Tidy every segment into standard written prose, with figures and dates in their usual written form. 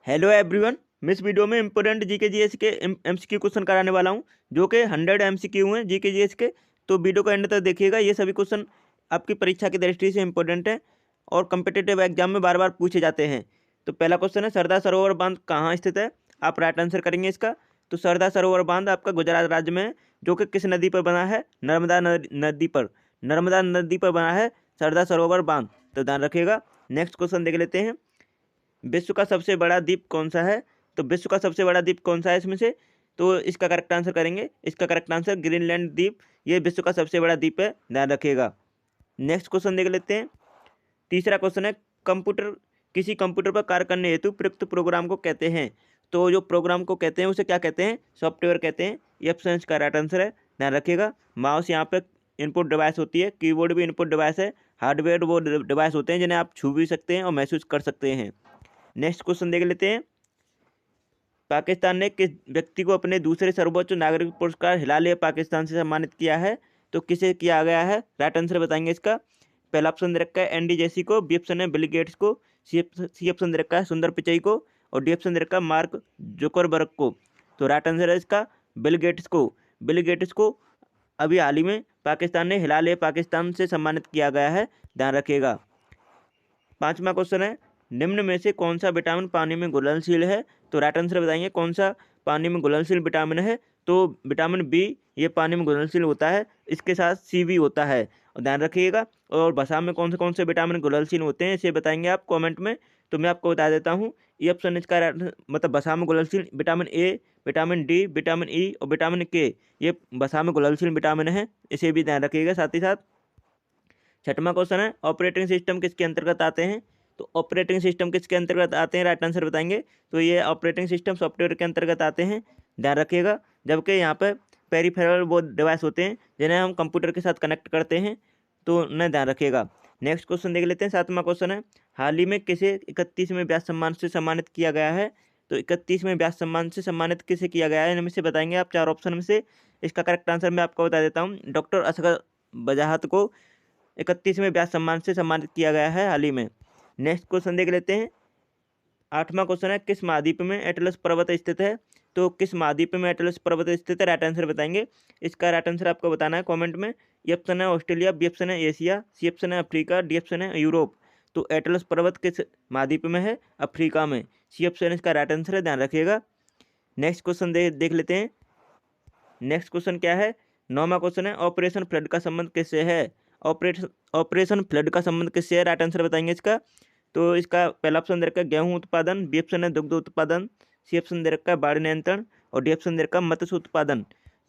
Hello everyone. मैं इस video में इंपोर्टेंट जीके जीएस के एमसीक्यू क्वेश्चन कराने वाला हूं, जो कि 100 एमसीक्यू हैं जीके जीएस के। तो वीडियो को एंड तक देखिएगा। ये सभी क्वेश्चन आपकी परीक्षा की दृष्टि से इंपॉर्टेंट है और कम्पिटिटिव एग्जाम में बार बार पूछे जाते हैं। तो पहला क्वेश्चन है, सरदार सरोवर बांध कहाँ स्थित है? आप राइट आंसर करेंगे इसका। तो सरदार सरोवर बांध आपका गुजरात राज्य में है, जो कि किस नदी पर बना है? नर्मदा नदी पर। नर्मदा नदी पर बना है सरदार सरोवर बांध, तो ध्यान रखिएगा। नेक्स्ट क्वेश्चन देख लेते हैं, विश्व का सबसे बड़ा द्वीप कौन सा है? तो विश्व का सबसे बड़ा द्वीप कौन सा है इसमें से? तो इसका करेक्ट आंसर करेंगे, इसका करेक्ट आंसर ग्रीनलैंड द्वीप, ये विश्व का सबसे बड़ा द्वीप है, ध्यान रखिएगा। नेक्स्ट क्वेश्चन देख लेते हैं। तीसरा क्वेश्चन है, कंप्यूटर किसी कंप्यूटर पर कार्य करने हेतु प्रयुक्त प्रोग्राम को कहते हैं? तो जो प्रोग्राम को कहते हैं उसे क्या कहते हैं? सॉफ्टवेयर कहते हैं। ये ऑप्शन इसका राइट आंसर है, ध्यान रखिएगा। माउस यहाँ पे इनपुट डिवाइस होती है, कीबोर्ड भी इनपुट डिवाइस है, हार्डवेयर वो डिवाइस होते हैं जिन्हें आप छू भी सकते हैं और महसूस कर सकते हैं। नेक्स्ट क्वेश्चन देख लेते हैं, पाकिस्तान ने किस व्यक्ति को अपने दूसरे सर्वोच्च नागरिक पुरस्कार हिलाल पाकिस्तान से सम्मानित किया है? तो किसे किया गया है? राइट आंसर बताएंगे इसका। पहला ऑप्शन दे रखा है एनडी जेसी को, बी ऑप्शन है बिल गेट्स को, सी ऑप्शन दे रखा है सुंदर पिचई को, और डी ऑप्शन दे रखा है मार्क जुकरबर्ग को। तो राइट आंसर है इसका बिल गेट्स को। बिल गेट्स को अभी हाल ही में पाकिस्तान ने हिलाल पाकिस्तान से सम्मानित किया गया है, ध्यान रखिएगा। पांचवा क्वेश्चन है, निम्न में से कौन सा विटामिन पानी में घुलनशील है? तो राइट आंसर बताएंगे कौन सा पानी में घुलनशील विटामिन है। तो विटामिन बी, ये पानी में घुलनशील होता है, इसके साथ सी भी होता है, और ध्यान रखिएगा। और भाषा में कौन से विटामिन घुलनशील होते हैं इसे बताएंगे आप कमेंट में। तो मैं आपको बता देता हूँ, ये ऑप्शन इसका मतलब भाषा में घुलनशील vitamin A, vitamin D, vitamin E और विटामिन के, ये भाषा में घुलनशील विटामिन है, इसे भी ध्यान रखिएगा। साथ ही साथ छठवां क्वेश्चन है, ऑपरेटिंग सिस्टम किसके अंतर्गत आते हैं? तो ऑपरेटिंग सिस्टम किसके अंतर्गत आते हैं? राइट आंसर बताएंगे। तो ये ऑपरेटिंग सिस्टम सॉफ्टवेयर के अंतर्गत आते हैं, ध्यान रखिएगा। जबकि यहाँ पर पेरिफेरल वो डिवाइस होते हैं जिन्हें हम कंप्यूटर के साथ कनेक्ट करते हैं, तो उन्हें ध्यान रखिएगा। नेक्स्ट क्वेश्चन देख लेते हैं। सातवां क्वेश्चन है, हाल ही में किसे 31वें व्यास सम्मान से सम्मानित किया गया है? तो 31वें व्यास सम्मान से सम्मानित किसे किया गया है, इनमें से बताएंगे आप चार ऑप्शन में से। इसका करेक्ट आंसर मैं आपको बता देता हूँ, डॉक्टर असगर बजाहत को 31वें व्यास सम्मान से सम्मानित किया गया है हाल ही में। नेक्स्ट क्वेश्चन देख लेते हैं। आठवां क्वेश्चन है, किस महाद्वीप में एटलस पर्वत स्थित है? तो किस महाद्वीप में एटलस पर्वत स्थित है? राइट आंसर बताएंगे। इसका राइट आंसर आपको बताना है कमेंट में। ये ऑप्शन है ऑस्ट्रेलिया, बी ऑप्शन है एशिया, सी ऑप्शन है अफ्रीका, डी ऑप्शन है यूरोप। तो एटलस पर्वत किस महाद्वीप में है? अफ्रीका में। सी ऑप्शन इसका राइट आंसर है, ध्यान रखिएगा। नेक्स्ट क्वेश्चन देख लेते हैं। नेक्स्ट क्वेश्चन क्या है? नौवां क्वेश्चन है, ऑपरेशन फ्लड का संबंध किससे है? ऑपरेशन ऑपरेशन फ्लड का संबंध किससे है? राइट आंसर बताएंगे इसका। तो इसका पहला ऑप्शन दे रखा है गेहूं उत्पादन, बी ऑप्शन है दुग्ध उत्पादन, सी ऑप्शन दे रखा है बाढ़ नियंत्रण, और डी ऑप्शन दे रखा है मत्स्य उत्पादन।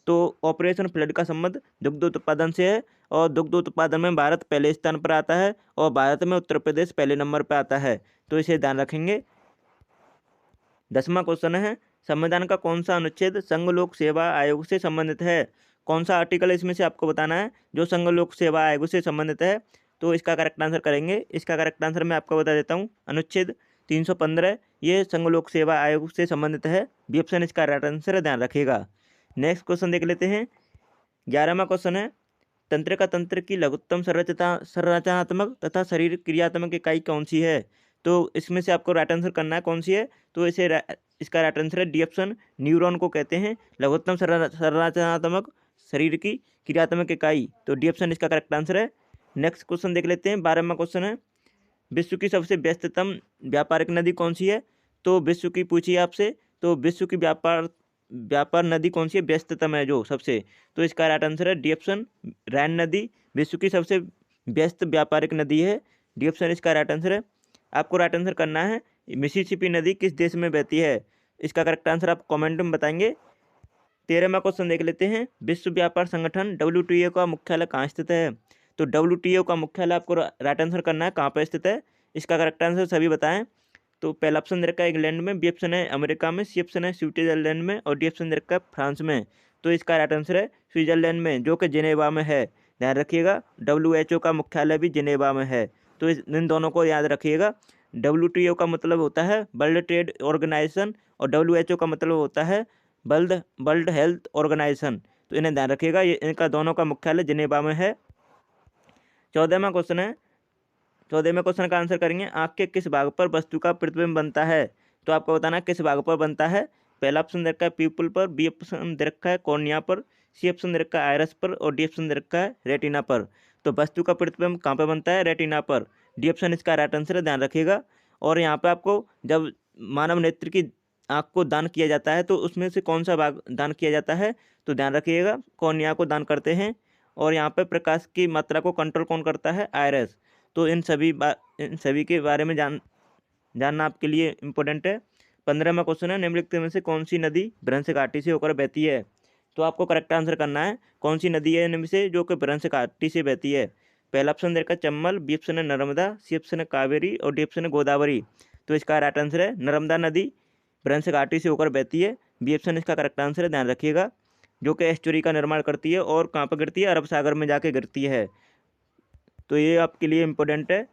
तो ऑपरेशन फ्लड का संबंध दुग्ध उत्पादन से है, और दुग्ध उत्पादन में भारत पहले स्थान पर आता है, और भारत में उत्तर प्रदेश पहले नंबर पर आता है, तो इसे ध्यान रखेंगे। 10वां क्वेश्चन है, संविधान का कौन सा अनुच्छेद संघ लोक सेवा आयोग से संबंधित है? कौन सा आर्टिकल इसमें से आपको बताना है जो संघ लोक सेवा आयोग से संबंधित है? तो इसका करेक्ट आंसर करेंगे। इसका करेक्ट आंसर मैं आपको बता देता हूँ, अनुच्छेद 315, ये संघ लोक सेवा आयोग से संबंधित है। बी ऑप्शन इसका राइट आंसर है, ध्यान रखिएगा। नेक्स्ट क्वेश्चन देख लेते हैं। 11वां क्वेश्चन है, तंत्रिका तंत्र की लघुत्तम संरचनात्मक तथा शरीर क्रियात्मक इकाई कौन सी है? तो इसमें से आपको राइट आंसर करना है कौन सी है। तो इसका राइट आंसर है डी ऑप्शन, न्यूरॉन को कहते हैं लघुत्तम संरचनात्मक शरीर की क्रियात्मक इकाई। तो डी ऑप्शन इसका करेक्ट आंसर है। नेक्स्ट क्वेश्चन देख लेते हैं। 12वां क्वेश्चन है, विश्व की सबसे व्यस्ततम व्यापारिक नदी कौन सी है? तो विश्व की पूछिए आपसे, तो विश्व की व्यापार नदी कौन सी है, व्यस्ततम है जो सबसे? तो इसका राइट आंसर है डी ऑप्शन, रैन नदी विश्व की सबसे व्यस्त व्यापारिक नदी है। डी ऑप्शन इसका राइट आंसर है। आपको राइट आंसर करना है, मिसिसिपी नदी किस देश में बहती है? इसका करेक्ट आंसर आप कमेंट में बताएंगे। 13वां क्वेश्चन देख लेते हैं। विश्व व्यापार संगठन WTO का मुख्यालय कहाँ स्थित है? तो WTO का मुख्यालय आपको राइट आंसर करना है कहाँ पर स्थित है। इसका करेक्ट आंसर सभी बताएं। तो पहला ऑप्शन दे रखा है इंग्लैंड में, बी ऑप्शन है अमेरिका में, सी ऑप्शन है स्विट्जरलैंड में, और डी ऑप्शन दे रखा है फ्रांस में। तो इसका राइट आंसर है स्विट्जरलैंड में, जो कि जिनेवा में है, ध्यान रखिएगा। WHO का मुख्यालय भी जिनेवा में है, तो इन दोनों को याद रखिएगा। WTO का मतलब होता है वर्ल्ड ट्रेड ऑर्गेनाइजेशन, और WHO का मतलब होता है वर्ल्ड वर्ल्ड हेल्थ ऑर्गेनाइजेशन, तो इन्हें ध्यान रखिएगा। ये इनका दोनों का मुख्यालय जिनेवा में है। 14वां क्वेश्चन है, 14वें क्वेश्चन का आंसर करेंगे, आँख के किस भाग पर वस्तु का प्रतिबिंब बनता है? तो आपको बताना है किस भाग पर बनता है। पहला ऑप्शन दे रखा है पीपल पर, बी ऑप्शन दे रखा है कॉर्निया पर, सी ऑप्शन दे रखा है आयरस पर और डी ऑप्शन दे रखा है रेटिना पर। तो वस्तु का प्रतिबिंब कहाँ पर बनता है? रेटिना पर। डी ऑप्शन इसका राइट आंसर है, ध्यान रखिएगा। और यहाँ पे आपको जब मानव नेत्र की आँख को दान किया जाता है तो उसमें से कौन सा भाग दान किया जाता है? तो ध्यान रखिएगा, कॉर्निया को दान करते हैं। और यहाँ पे प्रकाश की मात्रा को कंट्रोल कौन करता है? आयरस। तो इन सभी के बारे में जानना आपके लिए इम्पोर्टेंट है। 15वां क्वेश्चन है, निम्नलिखित में से कौन सी नदी भ्रंश घाटी से होकर बहती है? तो आपको करेक्ट आंसर करना है कौन सी नदी है इनमें से जो कि भ्रंश घाटी से बहती है। पहला ऑप्शन देखा चम्बल, बी ऑप्शन है नर्मदा, सी ऑप्शन है कावेरी और डी ऑप्शन है गोदावरी। तो इसका राइट आंसर है नर्मदा नदी भ्रंश घाटी से होकर बहती है। बी ऑप्शन इसका करेक्ट आंसर है, ध्यान रखिएगा। जो कि एस्टुरी का निर्माण करती है और कहाँ पर गिरती है? अरब सागर में जाके गिरती है। तो ये आपके लिए इम्पोर्टेंट है।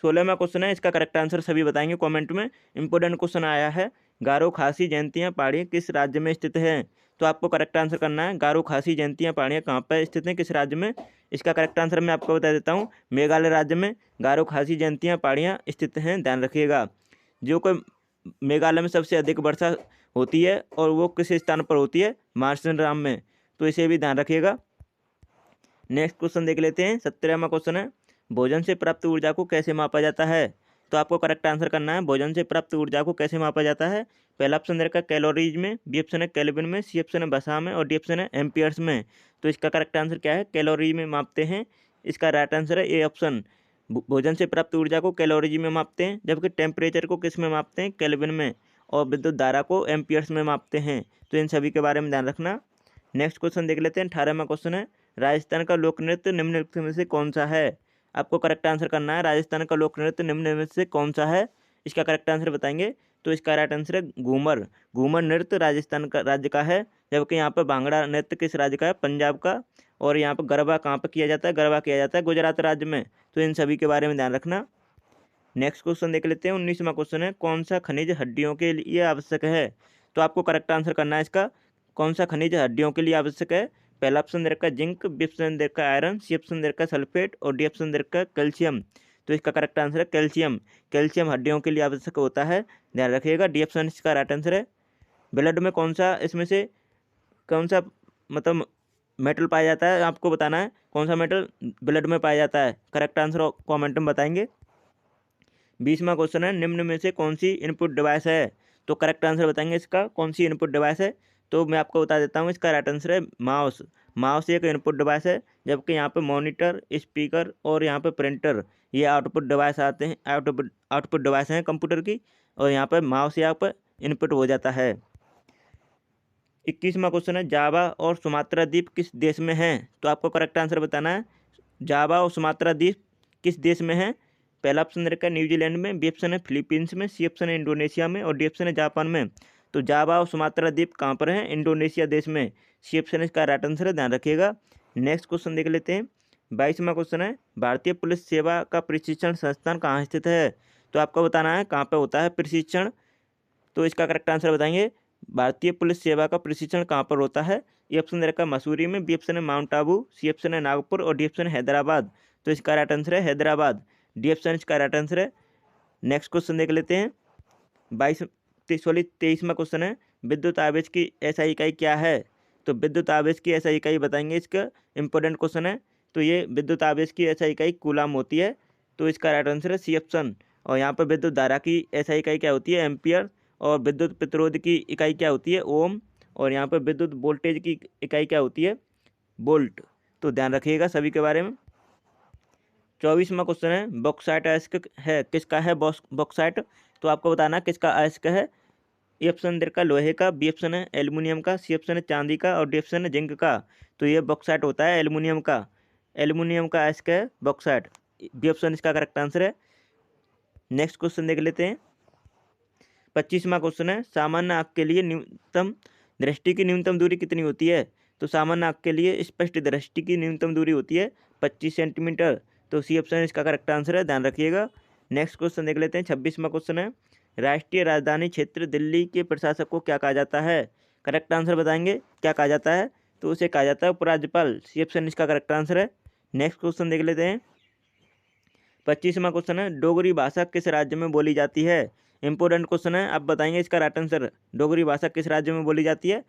16वां क्वेश्चन है, इसका करेक्ट आंसर सभी बताएंगे कमेंट में। इंपॉर्टेंट क्वेश्चन आया है, गारो खासी जयंतियाँ पहाड़ियाँ किस राज्य में स्थित हैं? तो आपको करेक्ट आंसर करना है गारो खासी जयंतियाँ पहाड़ियाँ कहाँ पर स्थित हैं, किस राज्य में? इसका करेक्ट आंसर मैं आपको बता देता हूँ, मेघालय राज्य में गारो खासी जयंतियाँ पहाड़ियाँ स्थित हैं, ध्यान रखिएगा। जो कि मेघालय में सबसे अधिक वर्षा होती है और वो किस स्थान पर होती है? मार्शल में। तो इसे भी ध्यान रखिएगा। नेक्स्ट क्वेश्चन देख लेते हैं। 17वां क्वेश्चन है, भोजन से प्राप्त ऊर्जा को कैसे मापा जाता है? तो आपको करेक्ट आंसर करना है भोजन से प्राप्त ऊर्जा को कैसे मापा जाता है। पहला ऑप्शन रहेगा कैलोरीज में, बी ऑप्शन है केल्विन में, सी ऑप्शन है वसा में और डी ऑप्शन है एम्पियर्स में। तो इसका करेक्ट आंसर क्या है? कैलोरी में मापते हैं। इसका राइट आंसर है ए ऑप्शन। भोजन से प्राप्त ऊर्जा को कैलोरीज में मापते हैं, जबकि टेम्परेचर को किस में मापते हैं? केल्विन में। और विद्युत धारा को एम्पियर्स में मापते हैं। तो इन सभी के बारे में ध्यान रखना। नेक्स्ट क्वेश्चन देख लेते हैं। 18वां क्वेश्चन है, राजस्थान का लोक नृत्य निम्नलिखित में से कौन सा है? आपको करेक्ट आंसर करना है राजस्थान का लोक नृत्य निम्न में से कौन सा है। इसका करेक्ट आंसर बताएंगे। तो इसका राइट आंसर है घूमर। घूमर नृत्य राजस्थान का राज्य का है, जबकि यहाँ पर भांगड़ा नृत्य किस राज्य का है? पंजाब का। और यहाँ पर गरबा कहाँ पर किया जाता है? गरबा किया जाता है गुजरात राज्य में। तो इन सभी के बारे में ध्यान रखना। नेक्स्ट क्वेश्चन देख लेते हैं। 19वां क्वेश्चन है, कौन सा खनिज हड्डियों के लिए आवश्यक है? तो आपको करेक्ट आंसर करना है इसका, कौन सा खनिज हड्डियों के लिए आवश्यक है। पहला ऑप्शन दे रखा है जिंक, बी ऑप्शन दे रखा है आयरन, सी ऑप्शन दे रखा है सल्फेट और डी ऑप्शन दे रखा है कैल्शियम। तो इसका करेक्ट आंसर है कैल्शियम। कैल्शियम हड्डियों के लिए आवश्यक होता है, ध्यान रखिएगा। डी ऑप्शन इसका राइट आंसर है। ब्लड में कौन सा इसमें से कौन सा मतलब मेटल पाया जाता है? आपको बताना है कौन सा मेटल ब्लड में पाया जाता है। करेक्ट आंसर कॉमेंट में बताएंगे। 20वां क्वेश्चन है, निम्न में से कौन सी इनपुट डिवाइस है? तो करेक्ट आंसर बताएंगे इसका, कौन सी इनपुट डिवाइस है। तो मैं आपको बता देता हूँ, इसका राइट आंसर है माउस। माउस एक इनपुट डिवाइस है, जबकि यहाँ पे मॉनिटर, स्पीकर और यहाँ पे प्रिंटर ये आउटपुट डिवाइस आते हैं, आउटपुट डिवाइस हैं कंप्यूटर की। और यहाँ पर माउस यहाँ पर इनपुट हो जाता है। 21वां क्वेश्चन है, जावा और सुमात्रा द्वीप किस देश में हैं? तो आपको करेक्ट आंसर बताना है, जावा और सुमात्रा द्वीप किस देश में है। पहला ऑप्शन रखा है न्यूजीलैंड में, बी ऑप्शन है फिलीपींस में, सी ऑप्शन है इंडोनेशिया में और डी ऑप्शन है जापान में। तो जावा और सुमात्रा द्वीप कहाँ पर है? इंडोनेशिया देश में। सी ऑप्शन इसका राइट आंसर है, ध्यान रखिएगा। नेक्स्ट क्वेश्चन देख लेते हैं। 22वां क्वेश्चन है, भारतीय पुलिस सेवा का प्रशिक्षण संस्थान कहाँ स्थित है? तो आपको बताना है कहाँ पर होता है प्रशिक्षण। तो इसका करेक्ट आंसर बताएंगे, भारतीय पुलिस सेवा का प्रशिक्षण कहाँ पर होता है। ए ऑप्शन रखा है मसूरी में, बी ऑप्शन है माउंट आबू, सी ऑप्शन है नागपुर और डी ऑप्शन है हैदराबाद। तो इसका राइट आंसर है हैदराबाद। डी ऑप्शन इसका राइट आंसर है। नेक्स्ट क्वेश्चन देख लेते हैं। 23वां क्वेश्चन है, विद्युत आवेश की एसआई इकाई क्या है? तो विद्युत आवेश की एसआई इकाई बताएंगे, इसका इंपॉर्टेंट क्वेश्चन है। तो ये विद्युत आवेश की एसआई इकाई कूलाम होती है। तो इसका राइट आंसर है सी ऑप्शन। और यहाँ पर विद्युत धारा की एसआई इकाई क्या होती है? एम्पियर। और विद्युत प्रतिरोध की इकाई क्या होती है? ओम। और यहाँ पर विद्युत वोल्टेज की इकाई क्या होती है? वोल्ट। तो ध्यान रखिएगा सभी के बारे में। 24वां क्वेश्चन है, बॉक्साइट अयस्क है किसका है? बॉक्साइट। तो आपको बताना किसका अयस्क है। ए ऑप्शन का लोहे का, बी ऑप्शन है एल्युमिनियम का, सी ऑप्शन है चांदी का और डी ऑप्शन है जिंक का। तो ये बॉक्साइट होता है एल्युमिनियम का। एल्युमिनियम का अयस्क है बॉक्साइट। बी ऑप्शन इसका करेक्ट आंसर है। नेक्स्ट क्वेश्चन देख लेते हैं। 25वां क्वेश्चन है, सामान्य आँख के लिए न्यूनतम दृष्टि की न्यूनतम दूरी कितनी होती है? तो सामान्य आँख के लिए स्पष्ट दृष्टि की न्यूनतम दूरी होती है 25 सेंटीमीटर। तो सी ऑप्शन इसका करेक्ट आंसर है, ध्यान रखिएगा। नेक्स्ट क्वेश्चन देख लेते हैं। 26वां क्वेश्चन है, राष्ट्रीय राजधानी क्षेत्र दिल्ली के प्रशासक को क्या कहा जाता है? करेक्ट आंसर बताएंगे क्या कहा जाता है। तो उसे कहा जाता है उपराज्यपाल। सी ऑप्शन इसका करेक्ट आंसर है। नेक्स्ट क्वेश्चन देख लेते हैं। 25वां क्वेश्चन है, डोगरी भाषा किस राज्य में बोली जाती है? इंपॉर्टेंट क्वेश्चन है, आप बताएंगे इसका राइट आंसर। डोगरी भाषा किस राज्य में बोली जाती है?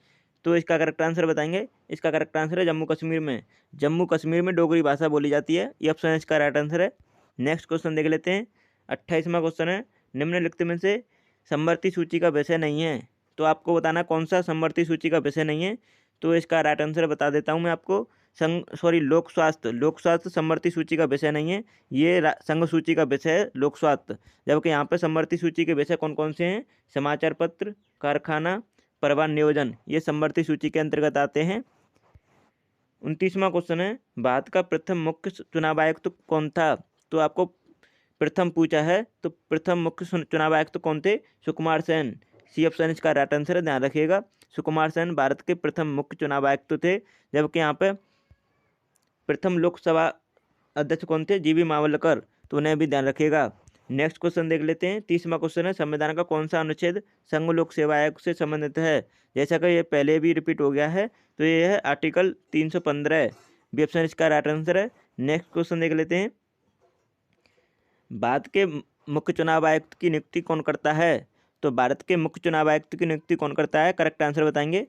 तो इसका करेक्ट आंसर बताएंगे। इसका करेक्ट आंसर है जम्मू कश्मीर में। जम्मू कश्मीर में डोगरी भाषा बोली जाती है, ये ऑप्शन इसका राइट आंसर है। नेक्स्ट क्वेश्चन देख लेते हैं। 28वां क्वेश्चन है, निम्नलिखित में से समवर्ती सूची का विषय नहीं है। तो आपको बताना कौन सा समवर्ती सूची का विषय नहीं है। तो इसका राइट आंसर बता देता हूँ मैं आपको। लोक स्वास्थ्य समवर्ती सूची का विषय नहीं है, ये संघ सूची का विषय है, लोक स्वास्थ्य। जबकि यहाँ पे समवर्ती सूची के विषय कौन कौन से हैं? समाचार पत्र, कारखाना, परिवहन नियोजन, ये समवर्ती सूची के अंतर्गत आते हैं। 29वां क्वेश्चन है, भारत का प्रथम मुख्य चुनाव आयुक्त कौन था? तो आपको प्रथम पूछा है, तो प्रथम मुख्य चुनाव आयुक्त कौन थे? सुकुमार सेन। सी ऑप्शन इसका राइट आंसर है, ध्यान रखिएगा। सुकुमार सेन भारत के प्रथम मुख्य चुनाव आयुक्त थे। जबकि यहाँ पे प्रथम लोकसभा अध्यक्ष कौन थे? जीवी मावलकर, तो उन्हें भी ध्यान रखिएगा। नेक्स्ट क्वेश्चन देख लेते हैं। 30वां क्वेश्चन है, संविधान का कौन सा अनुच्छेद संघ लोक सेवा आयोग से संबंधित है? जैसा कि ये पहले भी रिपीट हो गया है, तो ये है आर्टिकल 315, बी ऑप्शन इसका राइट आंसर है। नेक्स्ट क्वेश्चन देख लेते हैं। भारत के मुख्य चुनाव आयुक्त की नियुक्ति कौन करता है? तो भारत के मुख्य चुनाव आयुक्त की नियुक्ति कौन करता है? करेक्ट आंसर बताएंगे।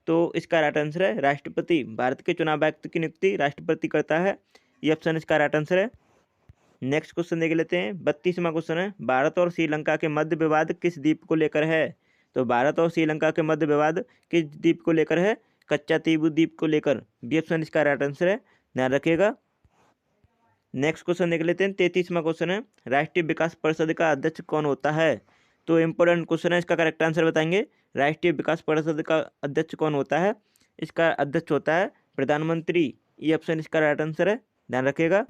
तो इसका राइट आंसर है राष्ट्रपति। भारत के चुनाव आयुक्त की नियुक्ति राष्ट्रपति करता है, ये ऑप्शन इसका राइट आंसर है। नेक्स्ट क्वेश्चन देख लेते हैं। 32वां क्वेश्चन है, भारत और श्रीलंका के मध्य विवाद किस द्वीप को लेकर है? तो भारत और श्रीलंका के मध्य विवाद किस द्वीप को लेकर है? कच्चा तीबू द्वीप को लेकर, बी ऑप्शन इसका राइट आंसर है, ध्यान रखिएगा। नेक्स्ट क्वेश्चन देख लेते हैं। 33वां क्वेश्चन है, राष्ट्रीय विकास परिषद का अध्यक्ष कौन होता है? तो इंपॉर्टेंट क्वेश्चन है, इसका करेक्ट आंसर बताएंगे। राष्ट्रीय विकास परिषद का अध्यक्ष कौन होता है? इसका अध्यक्ष होता है प्रधानमंत्री, ये ऑप्शन इसका राइट आंसर है, ध्यान रखिएगा।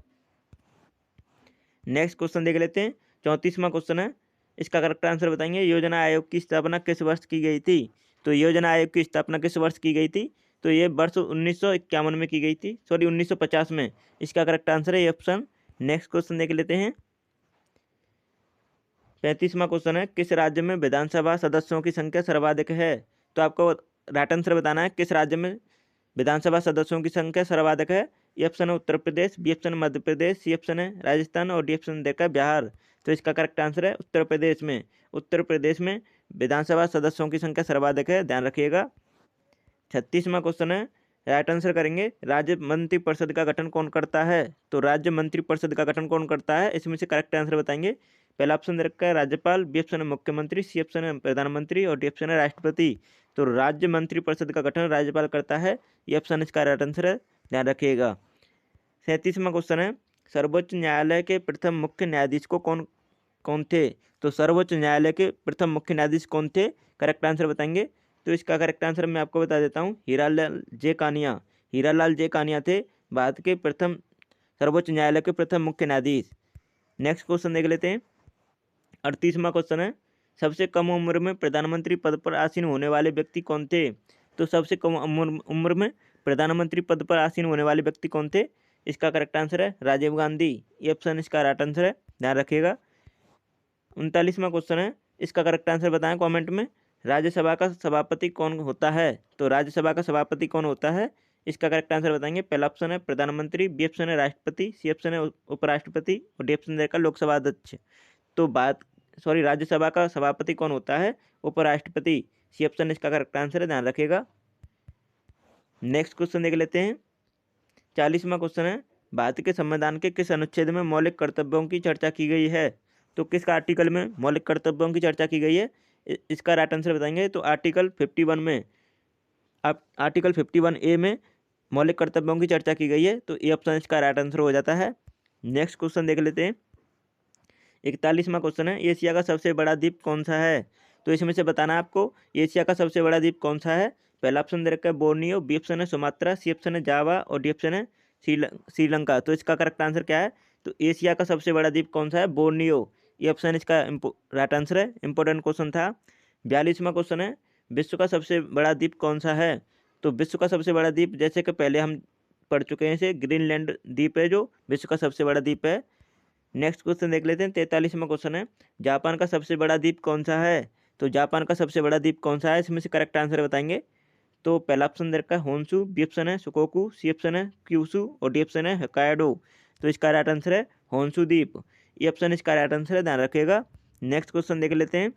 नेक्स्ट क्वेश्चन देख लेते हैं। 34वां क्वेश्चन है, इसका करेक्ट आंसर बताएंगे। योजना आयोग की स्थापना किस वर्ष की गई थी? तो योजना आयोग की स्थापना किस वर्ष की गई थी? तो ये वर्ष 1951 में की गई थी, सॉरी 1950 में। इसका करेक्ट आंसर है ये ऑप्शन। नेक्स्ट क्वेश्चन देख लेते हैं। 35वां क्वेश्चन है, किस राज्य में विधानसभा सदस्यों की संख्या सर्वाधिक है? तो आपको राइट आंसर बताना है, किस राज्य में विधानसभा सदस्यों की संख्या सर्वाधिक है। ये ऑप्शन है उत्तर प्रदेश, बी ऑप्शन है मध्य प्रदेश, सी ऑप्शन है राजस्थान और डी ऑप्शन देखा बिहार। तो इसका करेक्ट आंसर है उत्तर प्रदेश में। उत्तर प्रदेश में विधानसभा सदस्यों की संख्या सर्वाधिक है, ध्यान रखिएगा। 36वां क्वेश्चन है, राइट आंसर करेंगे। राज्य मंत्री परिषद का गठन कौन करता है? तो राज्य मंत्री परिषद का गठन कौन करता है, इसमें से करेक्ट आंसर बताएंगे। पहला ऑप्शन दे रखा है राज्यपाल, बी ऑप्शन है मुख्यमंत्री, सी ऑप्शन है प्रधानमंत्री और डी ऑप्शन है राष्ट्रपति। तो राज्य मंत्री परिषद का गठन राज्यपाल करता है, ये ऑप्शन इसका राइट आंसर है, ध्यान रखिएगा। 37वां क्वेश्चन है, सर्वोच्च न्यायालय के प्रथम मुख्य न्यायाधीश को कौन कौन थे? तो सर्वोच्च न्यायालय के प्रथम मुख्य न्यायाधीश कौन थे? करेक्ट आंसर बताएंगे। तो इसका करेक्ट आंसर मैं आपको बता देता हूँ, हीरालाल जे कानिया। हीरालाल जे कानिया थे भारत के प्रथम सर्वोच्च न्यायालय के प्रथम मुख्य न्यायाधीश। नेक्स्ट क्वेश्चन देख लेते हैं। 38वां क्वेश्चन है, सबसे कम उम्र में प्रधानमंत्री पद पर आसीन होने वाले व्यक्ति कौन थे? तो सबसे कम उम्र में प्रधानमंत्री पद पर आसीन होने वाले व्यक्ति कौन थे? इसका करेक्ट आंसर है राजीव गांधी, ये ऑप्शन इसका राइट आंसर है, ध्यान रखिएगा। 39वां क्वेश्चन है, इसका करेक्ट आंसर बताएं कमेंट में। राज्यसभा का सभापति कौन होता है? तो राज्यसभा का सभापति कौन होता है? इसका करेक्ट आंसर बताएंगे। पहला ऑप्शन है प्रधानमंत्री, बी ऑप्शन है राष्ट्रपति, सी ऑप्शन है उपराष्ट्रपति और डी ऑप्शन रहेगा लोकसभा अध्यक्ष। तो राज्यसभा का सभापति कौन होता है? उपराष्ट्रपति, सी ऑप्शन इसका करेक्ट आंसर है, ध्यान रखिएगा। नेक्स्ट क्वेश्चन देख लेते हैं। 40वां क्वेश्चन है, भारत के संविधान के किस अनुच्छेद में मौलिक कर्तव्यों की चर्चा की गई है? तो किस आर्टिकल में मौलिक कर्तव्यों की चर्चा की गई है? इसका राइट आंसर बताएंगे। तो आर्टिकल 51 में, आप आर्टिकल 51A में मौलिक कर्तव्यों की चर्चा की गई है, तो ये ऑप्शन इसका राइट आंसर हो जाता है। नेक्स्ट क्वेश्चन देख लेते हैं। 41वां क्वेश्चन है, एशिया का सबसे बड़ा द्वीप कौन सा है? तो इसमें से बताना है आपको एशिया का सबसे बड़ा द्वीप कौन सा है। पहला ऑप्शन दे रखा है बोर्नियो, बी ऑप्शन है सुमात्रा, सी ऑप्शन है जावा और डी ऑप्शन है श्रीलंका। तो इसका करेक्ट आंसर क्या है? तो एशिया का सबसे बड़ा द्वीप कौन सा है? बोर्नियो, ये ऑप्शन इसका राइट आंसर है। इंपॉर्टेंट क्वेश्चन था। 42वां क्वेश्चन है, विश्व का सबसे बड़ा द्वीप कौन सा है? तो विश्व का सबसे बड़ा द्वीप, जैसे कि पहले हम पढ़ चुके हैं, इसे ग्रीनलैंड द्वीप है जो विश्व का सबसे बड़ा द्वीप है। नेक्स्ट क्वेश्चन देख लेते हैं। 43वां क्वेश्चन है, जापान का सबसे बड़ा द्वीप कौन सा है? तो जापान का सबसे बड़ा द्वीप कौन सा है, इसमें से करेक्ट आंसर बताएंगे। तो पहला ऑप्शन दे रखा है होन्शु, बी ऑप्शन है सुकोकू, सी ऑप्शन है क्यूशु और डी ऑप्शन है होक्काइडो। तो इसका राइट आंसर है होन्शु द्वीप, ये ऑप्शन इसका राइट आंसर है, ध्यान रखिएगा। नेक्स्ट क्वेश्चन देख लेते हैं।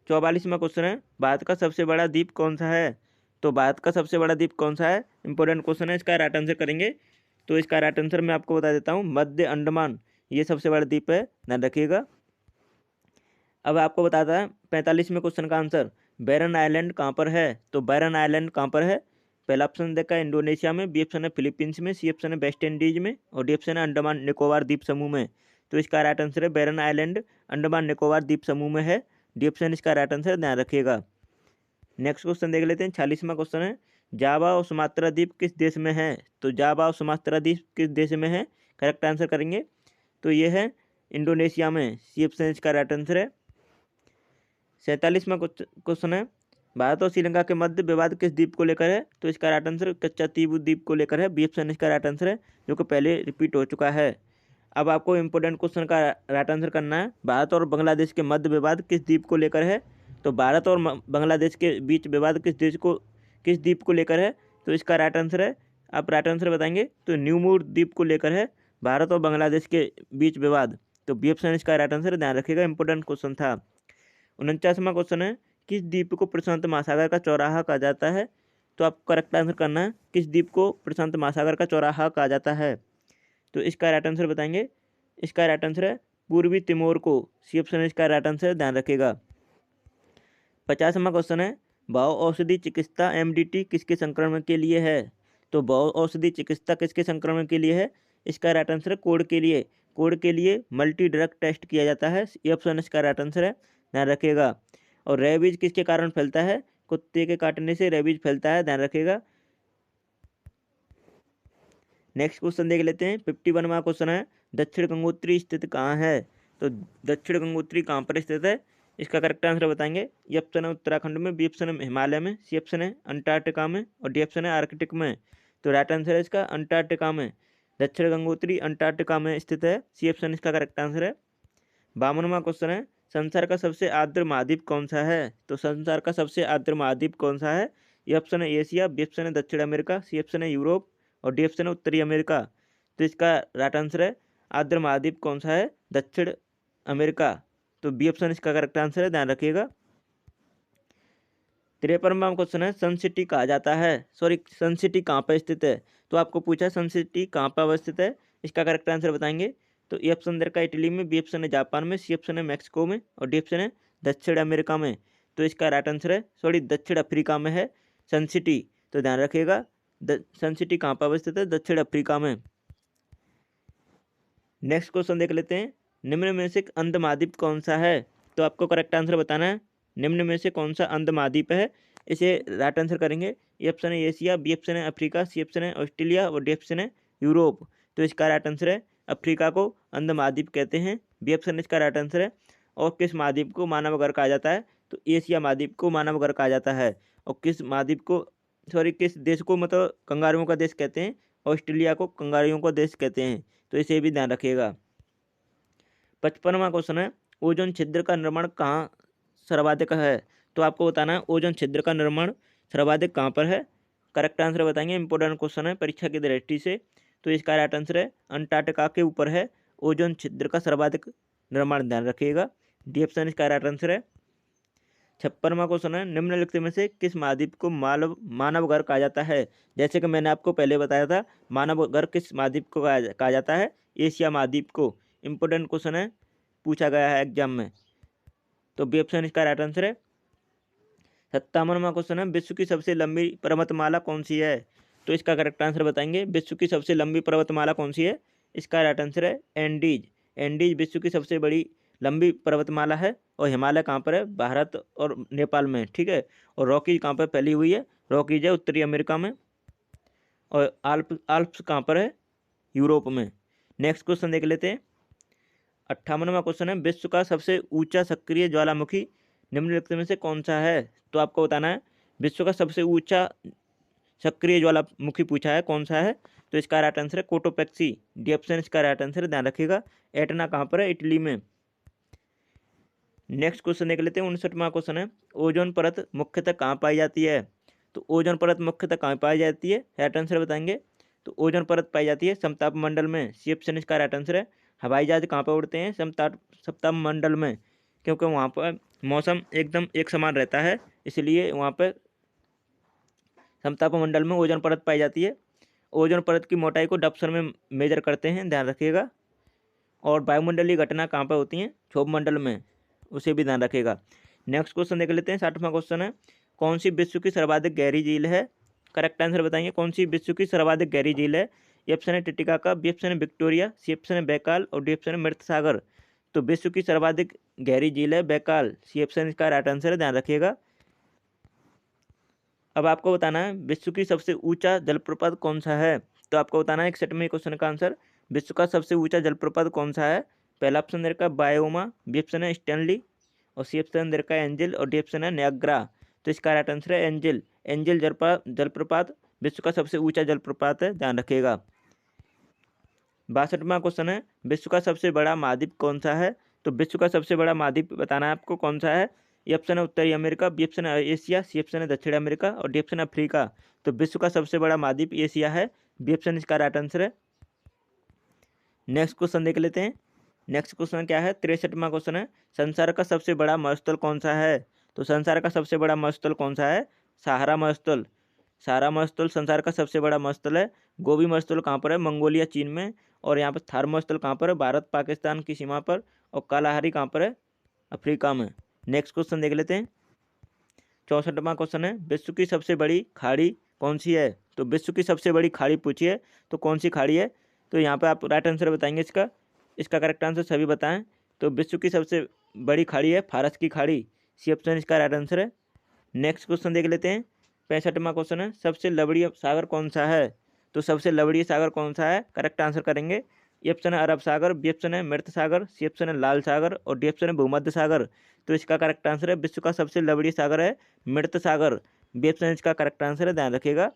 44वां क्वेश्चन है, भारत का सबसे बड़ा द्वीप कौन सा है? तो भारत का सबसे बड़ा द्वीप कौन सा है, इंपॉर्टेंट क्वेश्चन है, इसका राइट आंसर करेंगे। तो इसका राइट आंसर मैं आपको बता देता हूँ, मध्य अंडमान ये सबसे बड़ा द्वीप है, ध्यान रखिएगा। अब आपको बताता है 45वें क्वेश्चन का आंसर, बैरन आइलैंड कहाँ पर है? तो बैरन आइलैंड कहाँ पर है? पहला ऑप्शन देखा है इंडोनेशिया में, बी ऑप्शन है फिलीपींस में, सी ऑप्शन है वेस्ट इंडीज में और डी ऑप्शन है अंडमान निकोबार द्वीप समूह में। तो इसका राइट आंसर है बैरन आइलैंड अंडमान निकोबार द्वीप समूह में है, डी ऑप्शन इसका राइट आंसर, ध्यान रखिएगा। नेक्स्ट क्वेश्चन देख लेते हैं। 46वां क्वेश्चन है, जावा और सुमात्रा द्वीप किस देश में है? तो जावा और सुमात्रा द्वीप किस देश में है? करेक्ट आंसर करेंगे तो ये है इंडोनेशिया में, सी ऑप्शन इसका राइट आंसर है। 47वां क्वेश्चन है, भारत और श्रीलंका के मध्य विवाद किस द्वीप को लेकर है? तो इसका राइट आंसर कच्चातीवू द्वीप को लेकर है, बी ऑप्शन इसका राइट आंसर है, जो कि पहले रिपीट हो चुका है। अब आपको इंपोर्टेंट क्वेश्चन का राइट आंसर करना है, भारत और बांग्लादेश के मध्य विवाद किस द्वीप को लेकर है? तो भारत और बांग्लादेश के बीच विवाद किस द्वीप को लेकर है? तो इसका राइट आंसर है, आप राइट आंसर बताएंगे तो न्यूमूर द्वीप को लेकर है भारत और बांग्लादेश के बीच विवाद। तो बी ऑप्शन इसका राइट आंसर, ध्यान रखिएगा, इंपोर्टेंट क्वेश्चन था। 49वां क्वेश्चन है, किस द्वीप को प्रशांत महासागर का चौराहा कहा जाता है? तो आपको करेक्ट आंसर करना है, किस द्वीप को प्रशांत महासागर का चौराहा कहा जाता है? तो इसका राइट आंसर बताएंगे, इसका राइट आंसर है पूर्वी तिमोर को, सी ऑप्शन इसका राइट आंसर, ध्यान रखिएगा। 50वां क्वेश्चन है, बहु औषधि चिकित्सा एमडीटी किसके संक्रमण के लिए है? तो बहु औषधि चिकित्सा किसके संक्रमण के लिए है? इसका राइट आंसर है कोढ़ के लिए, कोढ़ के लिए मल्टी ड्रग टेस्ट किया जाता है, ये ऑप्शन इसका राइट आंसर है, ध्यान रखिएगा। और रेबीज किसके कारण फैलता है? कुत्ते के काटने से रेबीज फैलता है, ध्यान रखिएगा। नेक्स्ट क्वेश्चन देख लेते हैं। 51वां क्वेश्चन है, दक्षिण गंगोत्री स्थित कहाँ है? तो दक्षिण गंगोत्री कहाँ पर स्थित है? इसका करेक्ट आंसर बताएंगे। ये ऑप्शन है उत्तराखंड में, बी ऑप्शन है हिमालय में, सी ऑप्शन है अंटार्कटिका में और डी ऑप्शन है आर्कटिक में। तो राइट आंसर है इसका अंटार्कटिका में, दक्षिण गंगोत्री अंटार्कटिका में स्थित है, सी ऑप्शन इसका करेक्ट आंसर है। 52वां क्वेश्चन है, संसार का सबसे आर्द्र महाद्वीप कौन सा है? तो संसार का सबसे आर्द्र महाद्वीप कौन सा है? ये ऑप्शन है एशिया, बी ऑप्शन है दक्षिण अमेरिका, सी ऑप्शन है यूरोप और डी ऑप्शन है उत्तरी अमेरिका। तो इसका राइट आंसर है, आर्द्र महाद्वीप कौन सा है? दक्षिण अमेरिका। तो बी ऑप्शन इसका करेक्ट आंसर है, ध्यान रखिएगा। 53वां क्वेश्चन है, सन सिटी कहा जाता है, सन सिटी कहाँ पर स्थित है? तो आपको पूछा सन सिटी कहाँ पर अवस्थित है, इसका करेक्ट आंसर बताएंगे। तो ए ऑप्शन दे रखा है इटली में, बी ऑप्शन है जापान में, सी ऑप्शन है मैक्सिको में और डी ऑप्शन है दक्षिण अमेरिका में। तो इसका राइट आंसर है दक्षिण अफ्रीका में है सन सिटी। तो ध्यान रखिएगा, सन सिटी कहाँ पर अवस्थित है? दक्षिण अफ्रीका में। नेक्स्ट क्वेश्चन देख लेते हैं, निम्न में से अंध महाद्वीप कौन सा है? तो आपको करेक्ट आंसर बताना है, निम्न में से कौन सा अंध महाद्वीप है, इसे राइट आंसर करेंगे। ए ऑप्शन है एशिया, बी ऑप्शन है अफ्रीका, सी ऑप्शन है ऑस्ट्रेलिया और डी ऑप्शन है यूरोप। तो इसका राइट आंसर है अफ्रीका को अंध महाद्वीप कहते हैं, बी ऑप्शन इसका राइट आंसर है। और किस महाद्वीप को मानव घर कहा जाता है? तो एशिया महाद्वीप को मानव घर कहा जाता है। और किस महाद्वीप को किस देश को मतलब कंगारुओं का देश कहते हैं? ऑस्ट्रेलिया को कंगारुओं का देश कहते हैं। तो इसे भी ध्यान रखिएगा। 55वां क्वेश्चन है, ओजोन छिद्र का निर्माण कहाँ सर्वाधिक है? तो आपको बताना है ओजोन छिद्र का निर्माण सर्वाधिक कहाँ पर है। करेक्ट आंसर बताएंगे, इंपॉर्टेंट क्वेश्चन है परीक्षा की दृष्टि से। तो इसका राइट आंसर है अंटार्कटिका के ऊपर है ओजोन छिद्र का सर्वाधिक निर्माण, ध्यान रखिएगा। डी ऑप्शन इसका राइट आंसर है। 56वां क्वेश्चन है, निम्नलिखित में से किस महाद्वीप को मानव घर कहा जाता है? जैसे कि मैंने आपको पहले बताया था, मानव घर किस महाद्वीप को कहा जाता है? एशिया महाद्वीप को। इंपोर्टेंट क्वेश्चन है, पूछा गया है एग्जाम में। तो बी ऑप्शन इसका राइट आंसर है। 57वां क्वेश्चन है, विश्व की सबसे लंबी पर्वतमाला कौन सी है? तो इसका करेक्ट आंसर बताएंगे, विश्व की सबसे लंबी पर्वतमाला कौन सी है? इसका राइट आंसर है एंडीज। एंडीज विश्व की सबसे बड़ी लंबी पर्वतमाला है। और हिमालय कहाँ पर है? भारत और नेपाल में, ठीक है। और रॉकीज कहाँ पर फैली हुई है? रॉकीज है उत्तरी अमेरिका में। और आल्प्स कहाँ पर है? यूरोप में। नेक्स्ट क्वेश्चन देख लेते हैं। 58वां क्वेश्चन है, विश्व का सबसे ऊंचा सक्रिय ज्वालामुखी निम्नलिखित में से कौन सा है? तो आपको बताना है विश्व का सबसे ऊंचा सक्रिय ज्वालामुखी पूछा है, कौन सा है? तो इसका राइट आंसर है कोटोपैक्सी, डी ऑप्शन इसका राइट आंसर है, ध्यान रखिएगा। एटना कहाँ पर है? इटली में। नेक्स्ट क्वेश्चन देख लेते हैं। 59वां क्वेश्चन है, ओजोन परत मुख्यतः कहाँ पाई जाती है? तो ओजोन परत मुख्यतः कहाँ पाई जाती है? राइट आंसर बताएंगे। तो ओजोन परत पाई जाती है समताप मंडल में, सी ऑप्शन इसका राइट आंसर है। हवाई जहाज कहाँ पर उड़ते हैं? समताप मंडल में, क्योंकि वहाँ पर मौसम एकदम एक समान रहता है, इसलिए वहाँ पर समतापमंडल में ओजोन परत पाई जाती है। ओजोन परत की मोटाई को डप्सन में मेजर करते हैं, ध्यान रखिएगा। और वायुमंडलीय घटना कहाँ पर होती हैं? क्षोभ मंडल में, उसे भी ध्यान रखिएगा। नेक्स्ट क्वेश्चन देख लेते हैं। 60वां क्वेश्चन है, कौन सी विश्व की सर्वाधिक गहरी झील है? करेक्ट आंसर बताएंगे, कौन सी विश्व की सर्वाधिक गहरी झील है? ए ऑप्शन है टिटिकाका, बी ऑप्शन है विक्टोरिया, सी ऑप्शन है बैकाल और डी ऑप्शन है मृत सागर। तो विश्व की सर्वाधिक गहरी झील है बैकाल, सी ऑप्शन इसका राइट आंसर है, ध्यान रखिएगा। अब आपको बताना है विश्व की सबसे ऊंचा जलप्रपात कौन सा है। तो आपको बताना है 61वें क्वेश्चन का आंसर, विश्व का सबसे ऊंचा जलप्रपात कौन सा है? पहला ऑप्शन दे रखा है बायोमा, बी ऑप्शन है स्टैनली और सी ऑप्शन दे रखा है एंजल और डी ऑप्शन है न्याग्रा। तो इसका राइट आंसर है एंजल। एंजल जलप्रपात विश्व का सबसे ऊंचा जलप्रपात है, ध्यान रखिएगा। 62वां क्वेश्चन है, विश्व का सबसे बड़ा महाद्वीप कौन सा है? तो विश्व का सबसे बड़ा महाद्वीप बताना है आपको कौन सा है। ये ऑप्शन है उत्तरी अमेरिका, बी ऑप्शन है एशिया, सी ऑप्शन है दक्षिण अमेरिका और डी ऑप्शन है अफ्रीका। तो विश्व का सबसे बड़ा महाद्वीप एशिया है, बी ऑप्शन इसका राइट आंसर है। नेक्स्ट क्वेश्चन देख लेते हैं। नेक्स्ट क्वेश्चन क्या है? 63वां क्वेश्चन है, संसार का सबसे बड़ा मरुस्थल कौन सा है? तो संसार का सबसे बड़ा मरुस्थल कौन सा है? सहारा मरुस्थल। सहारा मरुस्थल संसार का सबसे बड़ा मरुस्थल है। गोबी मरुस्थल कहाँ पर है? मंगोलिया चीन में। और यहाँ पर थार मरुस्थल कहाँ पर है? भारत पाकिस्तान की सीमा पर। और कालाहारी कहाँ पर है? अफ्रीका में। नेक्स्ट क्वेश्चन देख लेते हैं। 64वां क्वेश्चन है, विश्व की सबसे बड़ी खाड़ी कौन सी है? तो विश्व की सबसे बड़ी खाड़ी पूछी है, तो कौन सी खाड़ी है? तो यहाँ पे आप राइट आंसर बताएंगे इसका। इसका करेक्ट आंसर सभी बताएं। तो विश्व की सबसे बड़ी खाड़ी है फारस की खाड़ी, सी ऑप्शन इसका राइट आंसर है। नेक्स्ट क्वेश्चन देख लेते हैं। 65वां क्वेश्चन है, सबसे लवणीय सागर कौन सा है? तो सबसे लवणीय सागर कौन सा है? करेक्ट आंसर करेंगे। ए ऑप्शन है अरब सागर, बी ऑप्शन है मृत सागर, सी ऑप्शन है लाल सागर और डी ऑप्शन है भूमध्य सागर। तो इसका करेक्ट आंसर है विश्व का सबसे लवणीय सागर है मृत सागर, बी ऑप्शन इसका करेक्ट आंसर है, ध्यान रखिएगा।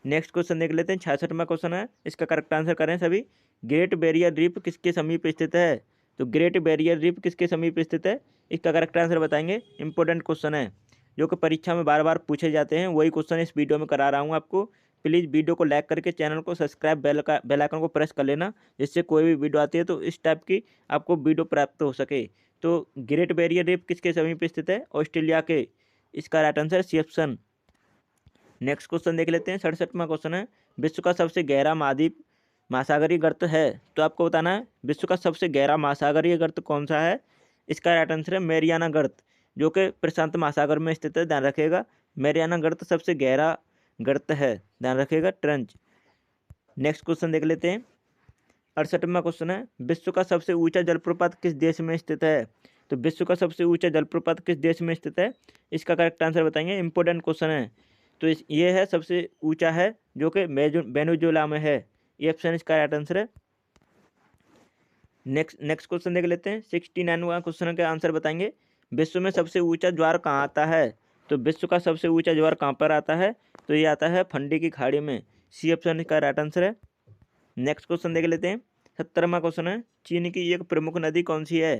नेक्स्ट क्वेश्चन देख लेते हैं। 66वां क्वेश्चन है, इसका करेक्ट आंसर करें सभी। ग्रेट बैरियर रीफ किसके समीप स्थित है? तो ग्रेट बैरियर रीफ किसके समीप स्थित है? इसका करेक्ट आंसर बताएंगे। इंपॉर्टेंट क्वेश्चन है जो कि परीक्षा में बार बार पूछे जाते हैं, वही क्वेश्चन इस वीडियो में करा रहा हूँ आपको। प्लीज़ वीडियो को लाइक करके चैनल को सब्सक्राइब, बेल आइकन को प्रेस कर लेना, जिससे कोई भी वीडियो आती है तो इस टाइप की आपको वीडियो प्राप्त हो सके। तो ग्रेट बैरियर रीफ किसके समीप स्थित है? ऑस्ट्रेलिया के। इसका right answer C option. Next question देख लेते हैं। 67वां क्वेश्चन है, विश्व का सबसे गहरा महाद्वीप महासागरीय गर्त है। तो आपको बताना है विश्व का सबसे गहरा महासागरीय गर्त कौन सा है? इसका राइट आंसर है मैरियाना गर्त, जो कि प्रशांत महासागर में स्थित है, ध्यान रखिएगा। मैरियाना गर्त सबसे गहरा गर्त है, ध्यान रखिएगा, ट्रेंच। नेक्स्ट क्वेश्चन देख लेते हैं। 68वां क्वेश्चन है, विश्व का सबसे ऊंचा जलप्रपात किस देश में स्थित है? तो विश्व का सबसे ऊंचा जलप्रपात किस देश में स्थित है? इसका करेक्ट आंसर बताएंगे। इंपॉर्टेंट क्वेश्चन है। तो ये है सबसे ऊंचा है, जो कि वेनेजुएला में है। ये ऑप्शन इसका राइट आंसर है। नेक्स्ट क्वेश्चन देख लेते हैं। 69वां क्वेश्चन का आंसर बताएंगे। विश्व में सबसे ऊंचा ज्वार कहाँ आता है? तो विश्व का सबसे ऊंचा ज्वार कहाँ पर आता है? तो ये आता है फंडी की खाड़ी में, सी ऑप्शन इसका राइट आंसर है। नेक्स्ट क्वेश्चन देख लेते हैं। 70वां क्वेश्चन है, चीन की एक प्रमुख नदी कौन सी है?